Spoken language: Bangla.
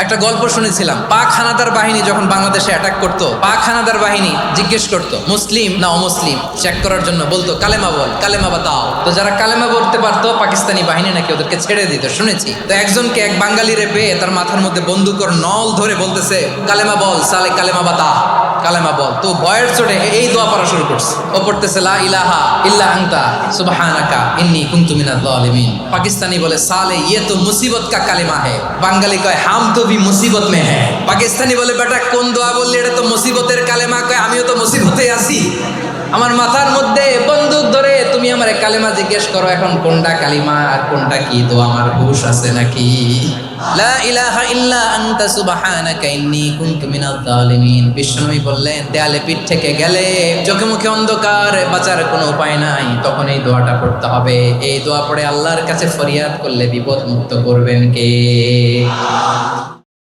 একটা গল্প শুনেছিলাম, পাক হানাদার বাহিনী যখন বাংলাদেশে অ্যাটাক করতো, পাক হানাদার বাহিনী জিজ্ঞেস করতো মুসলিম না অমুসলিম চেক করার জন্য, বলতো কালেমা বল, কালেমা বাতাও। তো যারা কালেমা বলতে পারতো পাকিস্তানি বাহিনী নাকি ওদেরকে ছেড়ে দিত শুনেছি। তো একজনকে এক বাঙালিরে পেয়ে তার মাথার মধ্যে বন্দুকর নল ধরে বলতেছে কালেমা বল সালে, কালেমা বাতা, কালেমা বল। তো ভয়ের চোটে এই দোয়া পড়া শুরু করছে। ও পড়তেছে লা ইলাহা ইল্লা আনতা সুবহানাকা ইন্নী কুনতু মিনাজ জালিমিন। পাকিস্তানি বলে সালে ইয়ে তো মুসিবত কা কালেমা হে। বাঙালি কয় হাম তো ভি মুসিবত মে হ্যাঁ। পাকিস্তানি বলে বেটা কোন দোয়া বললি, এটা তো মুসিবতের কালেমা। কয় আমিও তো মুসিবতে আছি, আমার মাথার মধ্যে বন্দুক ধরে তুমি আমার কালেমা জিজ্ঞেস করো, এখন কোনটা কালিমা আর কোনটা কি? তো আমার হুশ আছে নাকি? লা ইলাহা ইল্লা আনতা সুবহানাকা ইন্নী কুনতু মিনাজ জালিমিন। বিষ্ণুই বললেন দেয়ালে পিঠ থেকে গেলে, চোখে মুখে অন্ধকার, বাঁচার কোনো উপায় নাই, তখন এই দোয়াটা পড়তে হবে। এই দোয়া পড়ে আল্লাহর কাছে ফরিয়াদ করলে বিপদ মুক্ত করবেন কে?